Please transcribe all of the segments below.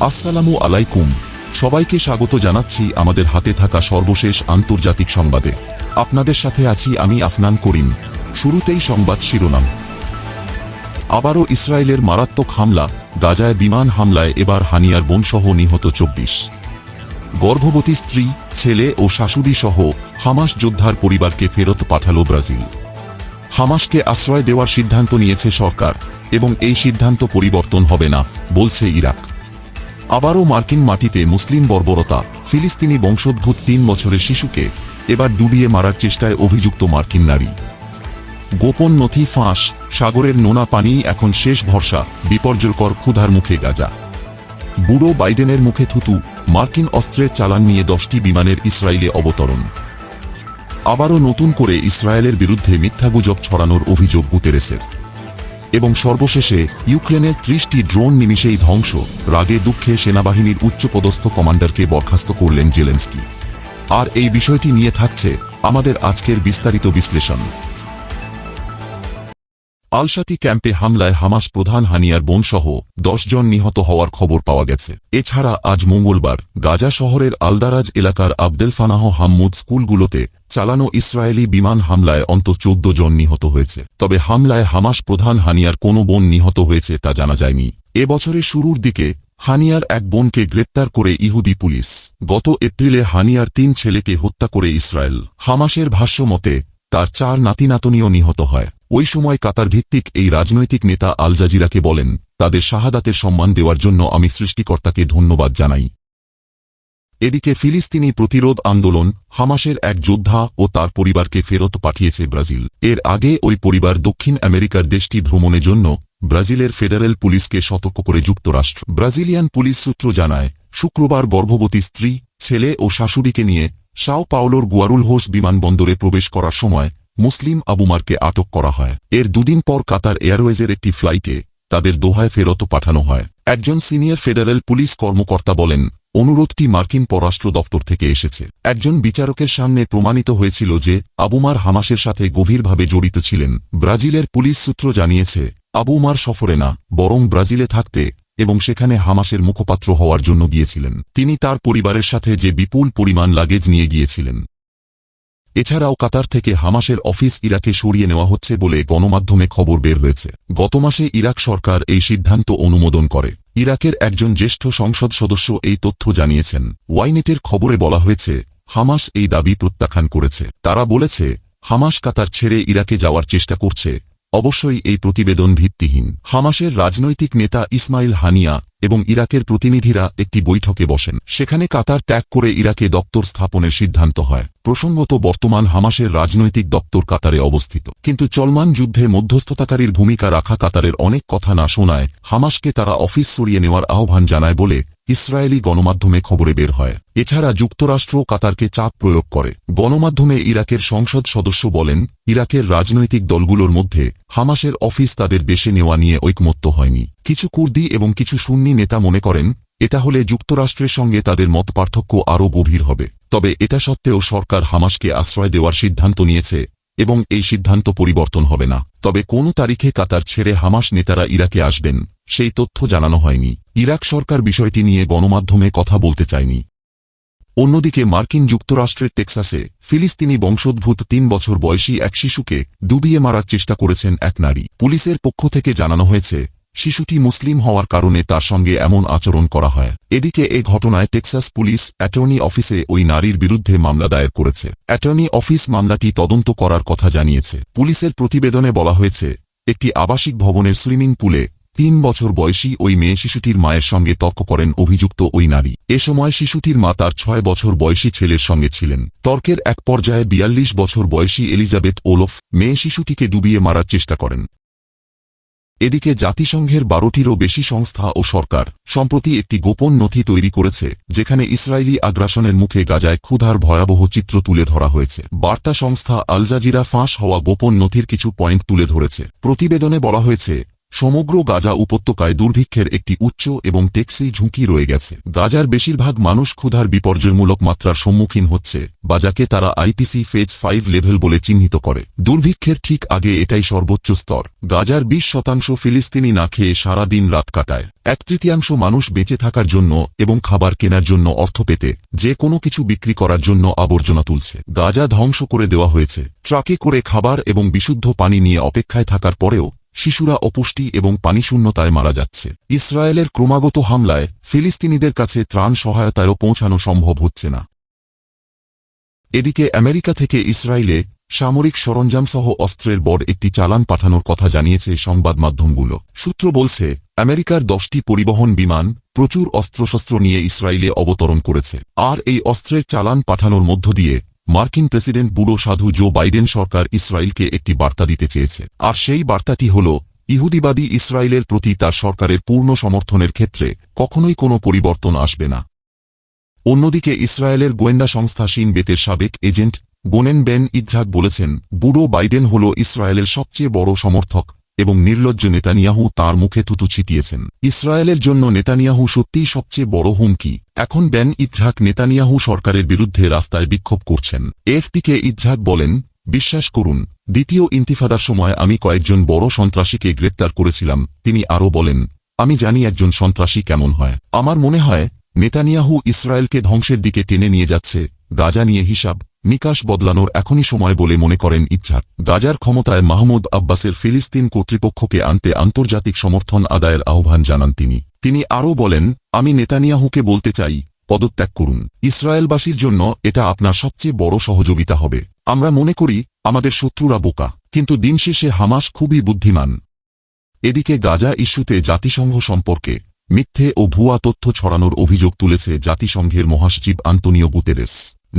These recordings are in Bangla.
আসসালামু আলাইকুম। সবাইকে স্বাগত জানাচ্ছি আমাদের হাতে থাকা সর্বশেষ আন্তর্জাতিক সংবাদে। আপনাদের সাথে আছি আমি আফনান করিম। শুরুতেই সংবাদ শিরোনাম। আবারও ইসরায়েলের মারাত্মক হামলা, গাজায় বিমান হামলায় এবার হানিয়ার বোনসহ নিহত 24। গর্ভবতী স্ত্রী, ছেলে ও শাশুড়ি সহ হামাস যোদ্ধার পরিবারকে ফেরত পাঠাল ব্রাজিল। হামাসকে আশ্রয় দেওয়ার সিদ্ধান্ত নিয়েছে সরকার এবং এই সিদ্ধান্ত পরিবর্তন হবে না বলছে ইরাক। আবারও মার্কিন মাটিতে মুসলিম বর্বরতা, ফিলিস্তিনি বংশোদ্ভূত 3 বছরের শিশুকে এবার ডুবিয়ে মারার চেষ্টায় অভিযুক্ত মার্কিন নারী। গোপন নথি ফাঁস, সাগরের নোনা পানিই এখন শেষ ভরসা, বিপর্যয়কর ক্ষুধার মুখে গাজা। বুড়ো বাইডেনের মুখে থুতু, মার্কিন অস্ত্রের চালান নিয়ে 10টি বিমানের ইসরায়েলে অবতরণ। আবারও নতুন করে ইসরায়েলের বিরুদ্ধে মিথ্যাগুজব ছড়ানোর অভিযোগ গুতেরেসের। এবং সর্বশেষে ইউক্রেনের 30টি ড্রোন নিমিষেই ধ্বংস, রাগে দুঃখে সেনাবাহিনীর উচ্চপদস্থ কমান্ডারকে বরখাস্ত করলেন জেলেনস্কি। আর এই বিষয়টি নিয়ে থাকছে আমাদের আজকের বিস্তারিত বিশ্লেষণ। আল-শাতি ক্যাম্পে হামলায় হামাস প্রধান হানিয়ার বোনসহ 10 জন নিহত হওয়ার খবর পাওয়া গেছে। এছাড়া আজ মঙ্গলবার গাজা শহরের আলদারাজ এলাকার আবদেল ফানাহ হাম্মুদ স্কুলগুলোতে চালানো ইসরায়েলি বিমান হামলায় অন্তত 14 জন নিহত হয়েছে। তবে হামলায় হামাস প্রধান হানিয়ার কোনো বোন নিহত হয়েছে তা জানা যায়নি। এ বছরের শুরুর দিকে হানিয়ার এক বোনকে গ্রেপ্তার করে ইহুদি পুলিশ। গত এপ্রিলে হানিয়ার 3 ছেলেকে হত্যা করে ইসরায়েল। হামাসের ভাষ্য মতে তার 4 নাতি-নাতনিও নিহত হয়। ওই সময় কাতার ভিত্তিক এই রাজনৈতিক নেতা আল জাজিরাকে বলেন, তাদের শাহাদাতের সম্মান দেওয়ার জন্য আমি সৃষ্টিকর্তাকে ধন্যবাদ জানাই। এদিকে ফিলিস্তিনি প্রতিরোধ আন্দোলন, হামাসের এক যোদ্ধা ও তার পরিবারকে ফেরত পাঠিয়েছে ব্রাজিল। এর আগে ওই পরিবার দক্ষিণ আমেরিকার দেশটি ভ্রমণের জন্য ব্রাজিলের ফেডারেল পুলিশকে সতর্ক করে যুক্তরাষ্ট্র। ব্রাজিলিয়ান পুলিশ সূত্র জানায়, শুক্রবার গর্ভবতী স্ত্রী, ছেলে ও শাশুড়িকে নিয়ে সাও পাওলোর গুয়ারুলহোস বিমানবন্দরে প্রবেশ করার সময় মুসলিম আবুমারকে আটক করা হয়। এর দুদিন পর কাতার এয়ারওয়েজের একটি ফ্লাইটে তাদের দোহায় ফেরত পাঠানো হয়। একজন সিনিয়র ফেডারেল পুলিশ কর্মকর্তা বলেন, অনুরোধটি মার্কিন পররাষ্ট্র দপ্তর থেকে এসেছে। একজন বিচারকের সামনে প্রমাণিত হয়েছিল যে আবুমার হামাসের সাথে গভীরভাবে জড়িত ছিলেন। ব্রাজিলের পুলিশ সূত্র জানিয়েছে, আবুমার সফরে না, বরং ব্রাজিলে থাকতে এবং সেখানে হামাসের মুখপাত্র হওয়ার জন্য গিয়েছিলেন। তিনি তার পরিবারের সাথে যে বিপুল পরিমাণ লাগেজ নিয়ে গিয়েছিলেন। এছাড়াও কাতার থেকে হামাসের অফিস ইরাকে সরিয়ে নেওয়া হচ্ছে বলে গণমাধ্যমে খবর বের হয়েছে। গত মাসে ইরাক সরকার এই সিদ্ধান্ত অনুমোদন করে। ইরাকের একজন জ্যেষ্ঠ সংসদ সদস্য এই তথ্য জানিয়েছেন। ওয়াইনেটের খবরে বলা হয়েছে, হামাস এই দাবি প্রত্যাখ্যান করেছে। তারা বলেছে, হামাস কাতার ছেড়ে ইরাকে যাওয়ার চেষ্টা করছে। অবশ্যই এই প্রতিবেদন ভিত্তিহীন। হামাসের রাজনৈতিক নেতা ইসমাইল হানিয়া এবং ইরাকের প্রতিনিধিরা একটি বৈঠকে বসেন। সেখানে কাতার ত্যাগ করে ইরাকে দপ্তর স্থাপনের সিদ্ধান্ত হয়। প্রসঙ্গত, বর্তমান হামাসের রাজনৈতিক দপ্তর কাতারে অবস্থিত। কিন্তু চলমান যুদ্ধে মধ্যস্থতাকারীর ভূমিকা রাখা কাতারের অনেক কথা না শোনায় হামাসকে তারা অফিস সরিয়ে নেওয়ার আহ্বান জানায় বলে ইসরায়েলি গণমাধ্যমে খবরে বের হয়। এছাড়া যুক্তরাষ্ট্র কাতারকে চাপ প্রয়োগ করে। গণমাধ্যমে ইরাকের সংসদ সদস্য বলেন, ইরাকের রাজনৈতিক দলগুলোর মধ্যে হামাসের অফিস তাদের দেশে নেওয়া নিয়ে ঐকমত্য হয়নি। কিছু কুর্দি এবং কিছু সুন্নি নেতা মনে করেন, এটা হলে যুক্তরাষ্ট্রের সঙ্গে তাদের মতপার্থক্য আরও গভীর হবে। তবে এটা সত্ত্বেও সরকার হামাসকে আশ্রয় দেওয়ার সিদ্ধান্ত নিয়েছে এবং এই সিদ্ধান্ত পরিবর্তন হবে না। তবে কোন তারিখে কাতার ছেড়ে হামাস নেতারা ইরাকে আসবেন সেই তথ্য জানানো হয়নি। ইরাক সরকার বিষয়টি নিয়ে গণমাধ্যমে কথা বলতে চায়নি। অন্যদিকে মার্কিন যুক্তরাষ্ট্রের টেক্সাসে ফিলিস্তিনি বংশোদ্ভূত 3 বছর বয়সী এক শিশুকে ডুবিয়ে মারার চেষ্টা করেছেন এক নারী। পুলিশের পক্ষ থেকে জানানো হয়েছে, শিশুটি মুসলিম হওয়ার কারণে তার সঙ্গে এমন আচরণ করা হয়। এদিকে এ ঘটনায় টেক্সাস পুলিশ অ্যাটর্নি অফিসে ওই নারীর বিরুদ্ধে মামলা দায়ের করেছে। অ্যাটর্নি অফিস মামলাটি তদন্ত করার কথা জানিয়েছে। পুলিশের প্রতিবেদনে বলা হয়েছে, একটি আবাসিক ভবনের সুইমিং পুলে 3 বছর বয়সী ওই মেয়ে শিশুটির মায়ের সঙ্গে তর্ক করেন অভিযুক্ত ওই নারী। এ সময় শিশুটির মা তার 6 বছর বয়সী ছেলের সঙ্গে ছিলেন। তর্কের এক পর্যায়ে 42 বছর বয়সী এলিজাবেথ ওলফ মেয়ে শিশুটিকে ডুবিয়ে মারার চেষ্টা করেন। এদিকে জাতিসংঘের 12টিরও বেশি সংস্থা ও সরকার সম্প্রতি একটি গোপন নথি তৈরি করেছে, যেখানে ইসরায়েলি আগ্রাসনের মুখে গাজায় ক্ষুধার ভয়াবহ চিত্র তুলে ধরা হয়েছে। বার্তা সংস্থা আল জাজিরা ফাঁস হওয়া গোপন নথির কিছু পয়েন্ট তুলে ধরেছে। প্রতিবেদনে বলা হয়েছে, সমগ্র গাজা উপত্যকায় দুর্ভিক্ষের একটি উচ্চ এবং টেকসই ঝুঁকি রয়ে গেছে। গাজার বেশিরভাগ মানুষ ক্ষুধার বিপর্যয়মূলক মাত্রার সম্মুখীন হচ্ছে, বা যাকে তারা আইপিসি ফেজ 5 লেভেল বলে চিহ্নিত করে। দুর্ভিক্ষের ঠিক আগে এটাই সর্বোচ্চ স্তর। গাজার 20% ফিলিস্তিনি না খেয়ে সারা দিন রাত কাটায়। 1/3 মানুষ বেঁচে থাকার জন্য এবং খাবার কেনার জন্য অর্থ পেতে যে কোনো কিছু বিক্রি করার জন্য আবর্জনা তুলছে। গাজা ধ্বংস করে দেওয়া হয়েছে। ট্রাকে করে খাবার এবং বিশুদ্ধ পানি নিয়ে অপেক্ষায় থাকার পরেও শিশুরা অপুষ্টি এবং পানিশূন্যতায় মারা যাচ্ছে। ইসরায়েলের ক্রমাগত হামলায় ফিলিস্তিনিদের কাছে ত্রাণ সহায়তায়ও পৌঁছানো সম্ভব হচ্ছে না। এদিকে আমেরিকা থেকে ইসরায়েলে সামরিক সরঞ্জামসহ অস্ত্রের বড় একটি চালান পাঠানোর কথা জানিয়েছে সংবাদ মাধ্যমগুলো। সূত্র বলছে, আমেরিকার 10টি পরিবহন বিমান প্রচুর অস্ত্রশস্ত্র নিয়ে ইসরায়েলে অবতরণ করেছে। আর এই অস্ত্রের চালান পাঠানোর মধ্য দিয়ে মার্কিন প্রেসিডেন্ট বুড়ো সাধু জো বাইডেন সরকার ইসরায়েলকে একটি বার্তা দিতে চেয়েছে। আর সেই বার্তাটি হল, ইহুদিবাদী ইসরায়েলের প্রতি তার সরকারের পূর্ণ সমর্থনের ক্ষেত্রে কখনোই কোনো পরিবর্তন আসবে না। অন্যদিকে ইসরায়েলের গোয়েন্দা সংস্থা শিন বেতের সাবেক এজেন্ট গোনেন বেন ইজ্জাক বলেছেন, বুড়ো বাইডেন হল ইসরায়েলের সবচেয়ে বড় সমর্থক এবং নির্লজ্জ নেতানিয়াহু তাঁর মুখে থুতু ছিটিয়েছেন। ইসরায়েলের জন্য নেতানিয়াহু সত্যিই সবচেয়ে বড় হুমকি। এখন বেন ইজ্জাক নেতানিয়াহু সরকারের বিরুদ্ধে রাস্তায় বিক্ষোভ করছেন। এএফপিকে ইজ্জাক বলেন, বিশ্বাস করুন, দ্বিতীয় ইন্তিফাদার সময় আমি কয়েকজন বড় সন্ত্রাসীকে গ্রেপ্তার করেছিলাম। তিনি আরও বলেন, আমি জানি একজন সন্ত্রাসী কেমন হয়। আমার মনে হয় নেতানিয়াহু ইসরায়েলকে ধ্বংসের দিকে টেনে নিয়ে যাচ্ছে। গাজা নিয়ে হিসাব নিকাশ বদলানোর এখনই সময় বলে মনে করেন ইজ্জাক। গাজার ক্ষমতায় মাহমুদ আব্বাসের ফিলিস্তিন কর্তৃপক্ষকে আনতে আন্তর্জাতিক সমর্থন আদায়ের আহ্বান জানান তিনি আরও বলেন, আমি নেতানিয়াহুকে বলতে চাই, পদত্যাগ করুন। ইসরায়েলবাসীর জন্য এটা আপনার সবচেয়ে বড় সহযোগিতা হবে। আমরা মনে করি আমাদের শত্রুরা বোকা, কিন্তু দিন শেষে হামাস খুবই বুদ্ধিমান। এদিকে গাজা ইস্যুতে জাতিসংঘ সম্পর্কে মিথ্যে ও ভুয়া তথ্য ছড়ানোর অভিযোগ তুলেছে জাতিসংঘের মহাসচিব আন্তোনিও গুতেরেস।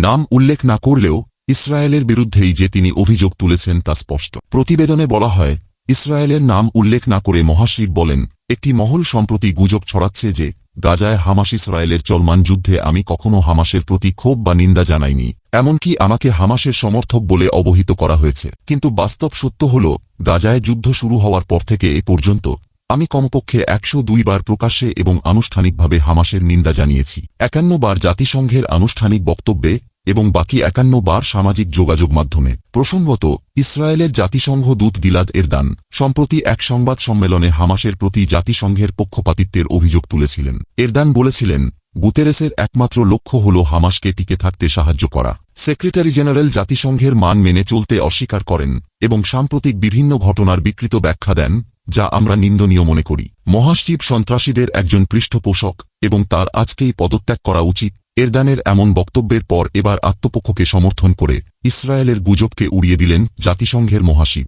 নাম উল্লেখ না করলেও ইসরায়েলের বিরুদ্ধেই যে তিনি অভিযোগ তুলেছেন তা স্পষ্ট। প্রতিবেদনে বলা হয়, ইসরায়েলের নাম উল্লেখ না করে মহাসচিব বলেন, একটি মহল সম্প্রতি গুজব ছড়াচ্ছে যে গাজায় হামাস ইসরায়েলের চলমান যুদ্ধে আমি কখনো হামাসের প্রতি ক্ষোভ বা নিন্দা জানাইনি। এমনকি আমাকে হামাসের সমর্থক বলে অবহিত করা হয়েছে। কিন্তু বাস্তব সত্য হল, গাজায় যুদ্ধ শুরু হওয়ার পর থেকে এ পর্যন্ত আমি কমপক্ষে 102 বার প্রকাশ্যে এবং আনুষ্ঠানিকভাবে হামাসের নিন্দা জানিয়েছি। 51 বার জাতিসংঘের আনুষ্ঠানিক বক্তব্যে এবং বাকি 51 বার সামাজিক যোগাযোগ মাধ্যমে। প্রসঙ্গত, ইসরায়েলের জাতিসংঘ দূত গিলাদ এরদান সম্প্রতি এক সংবাদ সম্মেলনে হামাসের প্রতি জাতিসংঘের পক্ষপাতিত্বের অভিযোগ তুলেছিলেন। এরদান বলেছিলেন, গুতেরেসের একমাত্র লক্ষ্য হল হামাসকে টিকে থাকতে সাহায্য করা। সেক্রেটারি জেনারেল জাতিসংঘের মান মেনে চলতে অস্বীকার করেন এবং সাম্প্রতিক বিভিন্ন ঘটনার বিকৃত ব্যাখ্যা দেন, যা আমরা নিন্দনীয় মনে করি। মহাসচিব সন্ত্রাসীদের একজন পৃষ্ঠপোষক এবং তার আজকেই পদত্যাগ করা উচিত। এরদানের এমন বক্তব্যের পর এবার আত্মপক্ষকে সমর্থন করে ইসরায়েলের গুজবকে উড়িয়ে দিলেন জাতিসংঘের মহাসচিব।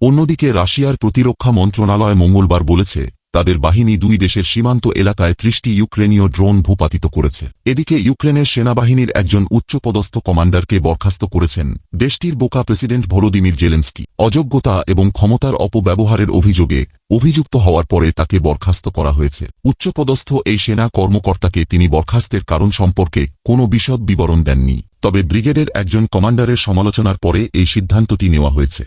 অন্যদিকে রাশিয়ার প্রতিরক্ষা মন্ত্রণালয় মঙ্গলবার বলেছে, তাদের বাহিনী দুই দেশের সীমান্ত এলাকায় 30টি ইউক্রেনীয় ড্রোন ভূপাতিত করেছে। এদিকে ইউক্রেনের সেনাবাহিনীর একজন উচ্চপদস্থ কমান্ডারকে বরখাস্ত করেছেন দেশটির বোকা প্রেসিডেন্ট ভলোদিমির জেলেনস্কি। অযোগ্যতা এবং ক্ষমতার অপব্যবহারের অভিযোগে অভিযুক্ত হওয়ার পরে তাকে বরখাস্ত করা হয়েছে। উচ্চপদস্থ এই সেনা কর্মকর্তাকে তিনি বরখাস্তের কারণ সম্পর্কে কোনো বিশদ বিবরণ দেননি। তবে ব্রিগেডের একজন কমান্ডারের সমালোচনার পরে এই সিদ্ধান্তটি নেওয়া হয়েছে।